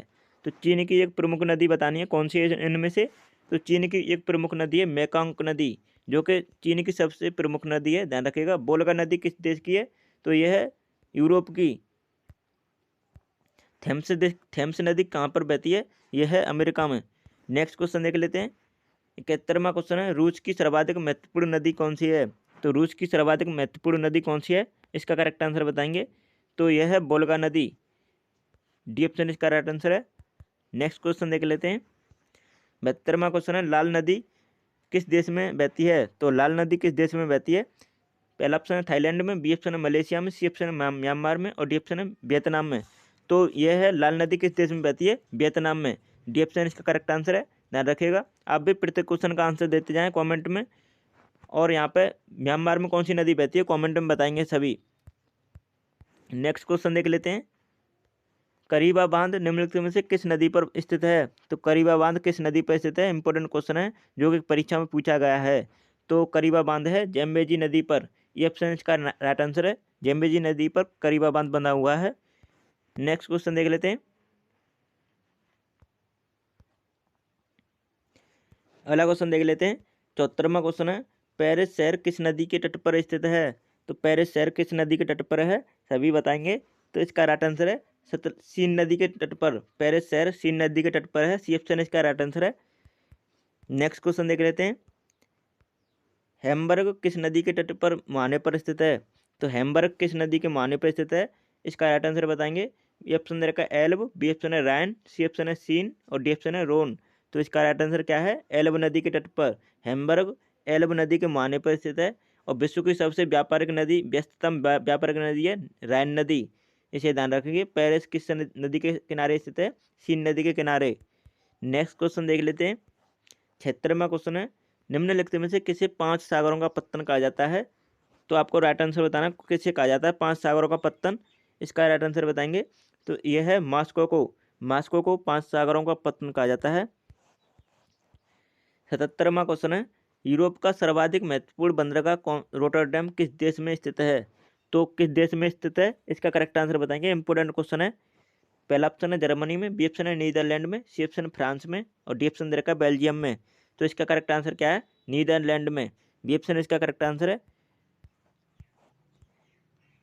तो चीन की एक प्रमुख नदी बतानी है, कौन सी है इनमें से? तो चीन की एक प्रमुख नदी है मेकांग नदी, जो कि चीन की सबसे प्रमुख नदी है, ध्यान रखिएगा। वोल्गा नदी किस देश की है? तो यह है यूरोप की। थेम्स नदी कहाँ पर बहती है? यह है अमेरिका में। नेक्स्ट क्वेश्चन देख लेते हैं। 71वां क्वेश्चन है, रूस की सर्वाधिक महत्वपूर्ण नदी कौन सी है? तो रूस की सर्वाधिक महत्वपूर्ण नदी कौन सी है? इसका करेक्ट आंसर बताएंगे। तो यह है वोल्गा नदी, डी ऑप्शन इसका राइट आंसर है। नेक्स्ट क्वेश्चन देख लेते हैं। 72वां क्वेश्चन है, लाल नदी किस देश में बहती है? तो लाल नदी किस देश में बहती है? पहला ऑप्शन है थाईलैंड में, बी ऑप्शन है मलेशिया में, सी ऑप्शन है म्यांमार में और डी ऑप्शन है वियतनाम में। तो यह है लाल नदी किस देश में बहती है? वियतनाम में, डी ऑप्शन इसका करेक्ट आंसर है, ध्यान रखिएगा। आप भी प्रत्येक क्वेश्चन का आंसर देते जाएं कमेंट में। और यहाँ पे म्यांमार में कौन सी नदी बहती है कमेंट में बताएंगे सभी। नेक्स्ट क्वेश्चन देख लेते हैं। करीबा बांध निम्नलिखित में से किस नदी पर स्थित है? तो करीबा बांध किस नदी पर स्थित है? इंपॉर्टेंट क्वेश्चन है जो कि परीक्षा में पूछा गया है। तो करीबा बांध है जेम्बेजी नदी पर, ये ऑप्शन इसका राइट आंसर है। जेम्बेजी नदी पर करीबा बांध बना हुआ है। नेक्स्ट क्वेश्चन देख लेते हैं। अगला क्वेश्चन देख लेते हैं। 74वां क्वेश्चन है, पेरिस शहर किस नदी के तट पर स्थित है? तो पेरिस शहर किस नदी के तट पर है? सभी बताएंगे। तो इसका राइट आंसर है सीन नदी के तट पर, पेरिस शहर सीन नदी के तट पर है। सी ऑप्शन इसका राइट आंसर है। नेक्स्ट क्वेश्चन देख लेते हैं। हैम्बर्ग किस नदी के तट पर मुहाने पर स्थित है? तो हैम्बर्ग किस नदी के मुहाने पर स्थित है? इसका राइट आंसर बताएंगे। ये ऑप्शन दे रखा है एल्ब, बी ऑप्शन है राइन, सी ऑप्शन है सीन और डी ऑप्शन है रोन। तो इसका राइट आंसर क्या है? एल्ब नदी के तट पर। हैम्बर्ग एल्ब नदी के मुहाने पर स्थित है और विश्व की सबसे व्यापारिक नदी, व्यस्ततम व्यापारिक नदी है राइन नदी। इसे ध्यान रखेंगे। पेरिस किस नदी के किनारे स्थित है? सीन नदी के किनारे। नेक्स्ट क्वेश्चन देख लेते हैं। 76वां क्वेश्चन है, निम्नलिखित में से किसे 5 सागरों का पत्तन कहा जाता है? तो आपको राइट आंसर बताना किसे कहा जाता है 5 सागरों का पत्तन। इसका राइट आंसर बताएंगे। तो यह है मॉस्को को। मॉस्को को 5 सागरों का पत्तन कहा जाता है। 77वां क्वेश्चन है, यूरोप का सर्वाधिक महत्वपूर्ण बंदरगाह रोटरडैम किस देश में स्थित है? तो किस देश में स्थित है? इसका करेक्ट आंसर बताएंगे। इंपोर्टेंट क्वेश्चन है। पहला ऑप्शन है जर्मनी में, बी ऑप्शन है नीदरलैंड में, सी ऑप्शन फ्रांस में और डी ऑप्शन दे रखा है बेल्जियम में। तो इसका करेक्ट आंसर क्या है? नीदरलैंड में। बी ऑप्शन इसका करेक्ट आंसर है।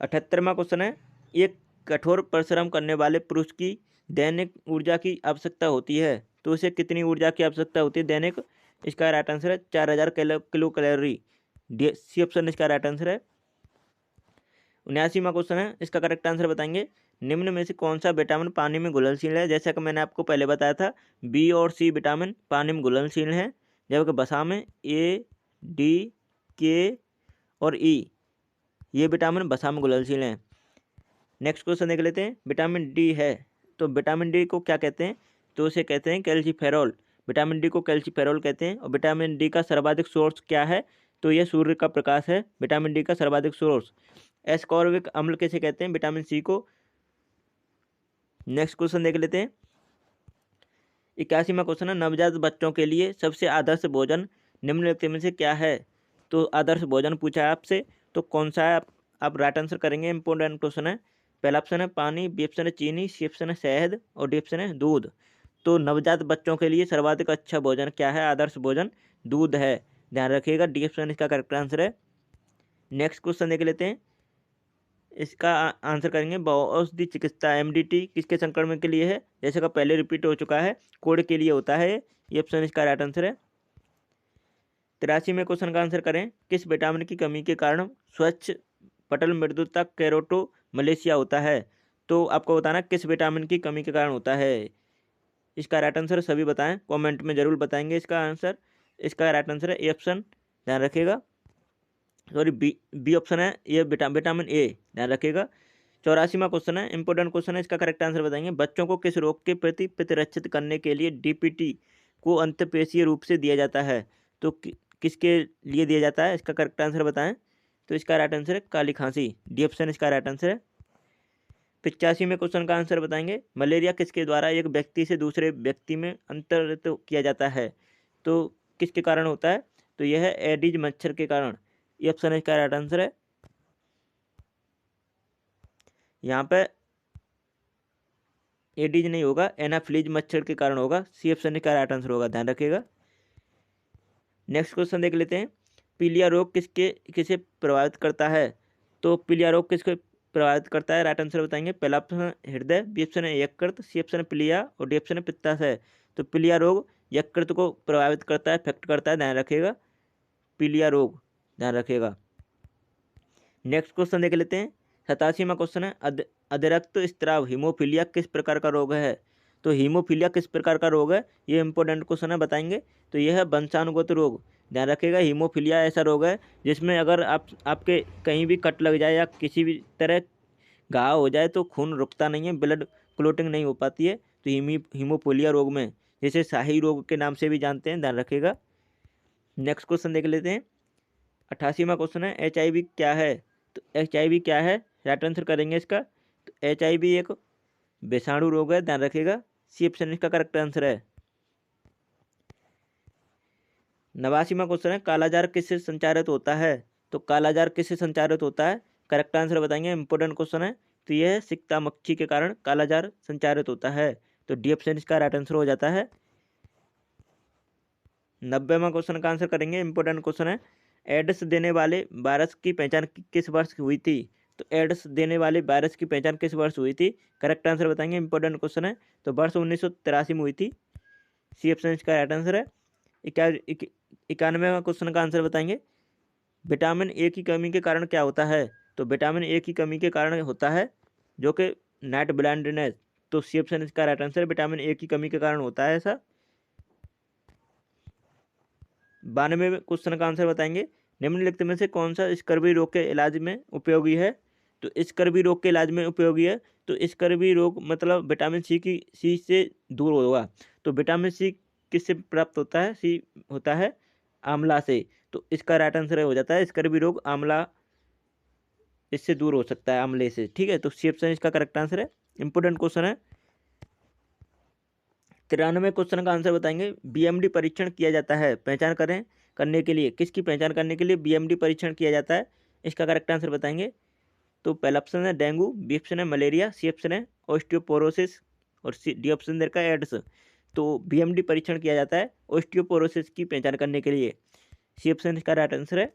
78वां क्वेश्चन है, एक कठोर परिश्रम करने वाले पुरुष की दैनिक ऊर्जा की आवश्यकता होती है, तो उसे कितनी ऊर्जा की आवश्यकता होती है दैनिक? इसका राइट आंसर है 4000 kilo calorie. D C option इसका राइट आंसर है। 79वां क्वेश्चन है, इसका करेक्ट आंसर बताएंगे। निम्न में से कौन सा विटामिन पानी में घुलनशील है? जैसा कि मैंने आपको पहले बताया था, बी और सी विटामिन पानी में घुलनशील हैं, जबकि वसा में ए, डी, के और ई ये विटामिन वसा में घुलनशील हैं। नेक्स्ट क्वेश्चन देख लेते हैं। विटामिन डी है, तो विटामिन डी को क्या कहते हैं? तो उसे कहते हैं कैल्सीफेरॉल। विटामिन डी को कैल्सीफेरॉल कहते हैं। और विटामिन डी का सर्वाधिक सोर्स क्या है? तो यह सूर्य का प्रकाश है विटामिन डी का सर्वाधिक सोर्स। एस्कॉर्बिक अम्ल कैसे कहते हैं? विटामिन सी को। नेक्स्ट क्वेश्चन देख लेते हैं। 81वां क्वेश्चन है, नवजात बच्चों के लिए सबसे आदर्श भोजन निम्नलिखित में से क्या है? तो आदर्श भोजन पूछा है आपसे, तो कौन सा है? आप राइट आंसर करेंगे। इंपॉर्टेंट क्वेश्चन है। पहला ऑप्शन है पानी, बी ऑप्शन है चीनी, सी ऑप्शन है शहद और डी ऑप्शन है दूध। तो नवजात बच्चों के लिए सर्वाधिक अच्छा भोजन क्या है? आदर्श भोजन दूध है। ध्यान रखिएगा, डी ऑप्शन इसका करेक्ट आंसर है। नेक्स्ट क्वेश्चन देख लेते हैं। इसका आंसर करेंगे। औषधि चिकित्सा एमडीटी किसके संक्रमण के लिए है? जैसे का पहले रिपीट हो चुका है, कोड के लिए होता है। ये ऑप्शन इसका राइट आंसर है। 83 में क्वेश्चन का आंसर करें। किस विटामिन की कमी के कारण स्वच्छ पटल मृदुता केरोटो मलेशिया होता है? तो आपको बताना किस विटामिन की कमी के कारण होता है। इसका राइट आंसर सभी बताएं, कमेंट में जरूर बताएंगे इसका आंसर। इसका राइट आंसर है ए ऑप्शन। ध्यान रखिएगा। सॉरी, बी ऑप्शन है ये विटामिन ए। ध्यान रखिएगा। 84वां क्वेश्चन है, इंपॉर्टेंट क्वेश्चन है। इसका करेक्ट आंसर बताएंगे। बच्चों को किस रोग के प्रति प्रतिरक्षित करने के लिए डीपीटी को अंतःपेशीय रूप से दिया जाता है? तो किसके लिए दिया जाता है? इसका करेक्ट आंसर बताएं। तो इसका राइट आंसर है काली खांसी। डी ऑप्शन इसका राइट आंसर है। 85 में क्वेश्चन का आंसर बताएंगे। मलेरिया किसके द्वारा एक व्यक्ति से दूसरे व्यक्ति में अंतरित किया जाता है? तो किसके कारण होता है? तो यह है एडिज मच्छर के कारण। ये ऑप्शन इसका राइट आंसर है। यहाँ पे एडिज नहीं होगा, एनाफ्लीज मच्छर के कारण होगा। सी ऑप्शन का राइट आंसर होगा। ध्यान रखिएगा। नेक्स्ट क्वेश्चन देख लेते हैं। पीलिया रोग किसे प्रभावित करता है? तो पीलिया रोग किसको प्रभावित करता है? राइट आंसर बताएंगे। पहला ऑप्शन हृदय, बी ऑप्शन है यकृत, सी ऑप्शन है पीलिया और डी ऑप्शन है पित्ताशय। तो पीलिया रोग यकृत को प्रभावित करता है, इफेक्ट करता है। ध्यान रखिएगा, पीलिया रोग। ध्यान रखिएगा। नेक्स्ट क्वेश्चन देख लेते हैं। 87वां क्वेश्चन है, अतिरक्त स्त्राव हीमोफीलिया किस प्रकार का रोग है? तो हीमोफीलिया किस प्रकार का रोग है? ये इंपॉर्टेंट क्वेश्चन है, बताएंगे। तो यह है वंशानुगत रोग। ध्यान रखिएगा, हीमोफीलिया ऐसा रोग है जिसमें अगर आपके कहीं भी कट लग जाए या किसी भी तरह घाव हो जाए तो खून रुकता नहीं है, ब्लड क्लोटिंग नहीं हो पाती है। तो हीमोफीलिया रोग में, जिसे शाही रोग के नाम से भी जानते हैं। ध्यान रखिएगा। नेक्स्ट क्वेश्चन देख लेते हैं। 88वां क्वेश्चन है, HIV क्या है? तो HIV क्या है? राइट आंसर करेंगे इसका। तो HIV एक विषाणु रोग है। ध्यान रखिएगा, सी ऑप्शन इसका करेक्ट आंसर है। 89वां क्वेश्चन है, कालाजार किससे संचारित होता है? तो कालाजार किससे संचारित होता है? करेक्ट आंसर बताएंगे। इंपॉर्टेंट क्वेश्चन है। तो यह है सिकता मक्खी के कारण कालाजार संचारित होता है। तो डी ऑप्शन इसका राइट आंसर हो जाता है। 90वां क्वेश्चन का आंसर करेंगे। इंपॉर्टेंट क्वेश्चन है, एड्स देने वाले वायरस की पहचान किस वर्ष हुई थी? तो एड्स देने वाले वायरस की पहचान किस वर्ष हुई थी? करेक्ट आंसर बताएंगे, इंपॉर्टेंट क्वेश्चन है। तो वर्ष 1983 में हुई थी। सी ऑप्शन इसका राइट आंसर है। 91वां क्वेश्चन का आंसर बताएंगे, विटामिन ए की कमी के कारण क्या होता है? तो विटामिन ए की कमी के कारण होता है जो कि नाइट ब्लाइंडनेस। तो सी ऑप्शन इसका राइट आंसर, विटामिन ए की कमी के कारण होता है ऐसा। 92वें क्वेश्चन का आंसर बताएंगे, निम्नलिखित में से कौन सा स्कर्वी रोग के इलाज में उपयोगी है? तो स्कर्वी रोग के इलाज में उपयोगी है। तो स्कर्वी रोग मतलब विटामिन सी से दूर होगा। तो विटामिन सी किससे प्राप्त होता है? सी होता है आंवला से। तो इसका राइट आंसर हो जाता है स्कर्वी रोग आंवला, इससे दूर हो सकता है आंवले से। ठीक है, तो सी ऑप्शन इसका करेक्ट आंसर है। इंपोर्टेंट क्वेश्चन है। 93वें क्वेश्चन का आंसर बताएंगे, बीएमडी परीक्षण किया जाता है, पहचान करें करने के लिए, किसकी पहचान करने के लिए बीएमडी परीक्षण किया जाता है? इसका करेक्ट आंसर बताएंगे। तो पहला ऑप्शन है डेंगू, बी ऑप्शन है मलेरिया, सी ऑप्शन है ऑस्टियोपोरोसिस और डी ऑप्शन देर का एड्स। तो बीएमडी परीक्षण किया जाता है ऑस्टियोपोरोसिस की पहचान करने के लिए। सी ऑप्शन इसका राइट आंसर है।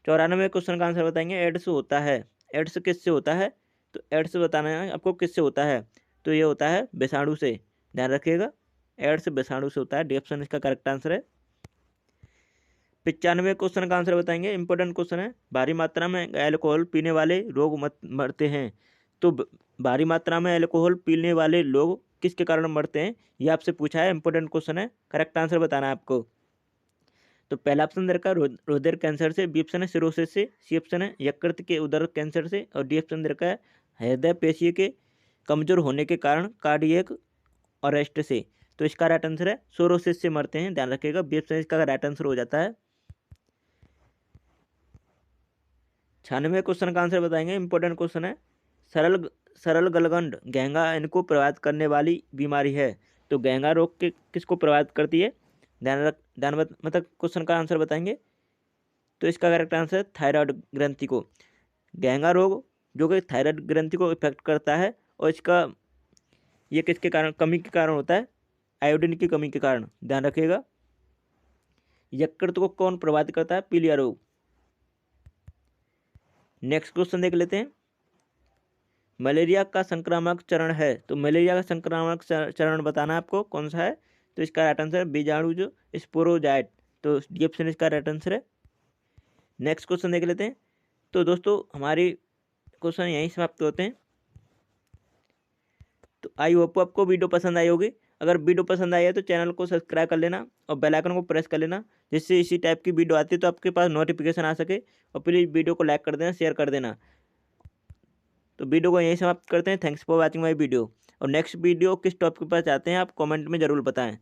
94वें क्वेश्चन का आंसर बताएंगे, एड्स होता है, एड्स किससे होता है? तो एड्स बताना है आपको किससे होता है। तो ये होता है विषाणु से, ध्यान रखिएगा, एड्स विषाणु से होता है। डी ऑप्शन इसका करेक्ट आंसर है। 95वें क्वेश्चन का आंसर बताएंगे, इंपॉर्टेंट क्वेश्चन है, भारी मात्रा में अल्कोहल पीने वाले लोग मरते हैं। तो भारी मात्रा में अल्कोहल पीने वाले लोग किसके कारण मरते हैं, ये आपसे पूछा है, इंपॉर्टेंट क्वेश्चन है, करेक्ट आंसर बताना है आपको। तो पहला ऑप्शन दर का हृदय कैंसर से, बी ऑप्शन है सिरोसिस से, सी ऑप्शन है यकृत के उदर कैंसर से और डी ऑप्शन दर का है हृदय पेशी के कमजोर होने के कारण कार्डियक अरेस्ट से। तो इसका राइट आंसर है सोरोसिस से मरते हैं, ध्यान रखिएगा, बी ऑप्शन इसका राइट आंसर हो जाता है। 96वें क्वेश्चन का आंसर बताएंगे, इंपॉर्टेंट क्वेश्चन है, सरल गलगंड घेंगा इनको प्रभावित करने वाली बीमारी है। तो घेंगा रोग के किसको प्रभावित करती है? ध्यान मतलब क्वेश्चन का आंसर बताएंगे। तो इसका करेक्ट आंसर है थायराइड ग्रंथि को। घेंगा रोग जो कि थायराइड ग्रंथि को इफेक्ट करता है और इसका ये किसके कारण, कमी के कारण होता है? आयोडीन की कमी के कारण, ध्यान रखिएगा। यकृत को कौन प्रभावित करता है? पीलिया रोग। नेक्स्ट क्वेश्चन देख लेते हैं, मलेरिया का संक्रामक चरण है। तो मलेरिया का संक्रामक चरण बताना आपको कौन सा है? तो इसका राइट आंसर है बीजाणु जो स्पोरोजाइट। तो डी ऑप्शन इसका राइट आंसर है। नेक्स्ट क्वेश्चन देख लेते हैं। तो दोस्तों हमारी क्वेश्चन यहीं समाप्त होते हैं। तो आई होप आपको वीडियो पसंद आई होगी। अगर वीडियो पसंद आई है तो चैनल को सब्सक्राइब कर लेना और बेल आइकन को प्रेस कर लेना, जिससे इसी टाइप की वीडियो आती है तो आपके पास नोटिफिकेशन आ सके। और प्लीज़ वीडियो को लाइक कर देना, शेयर कर देना। तो वीडियो को यहीं समाप्त करते हैं। Thanks for watching my video. और नेक्स्ट वीडियो किस टॉपिक पर चाहते हैं आप कमेंट में ज़रूर बताएं।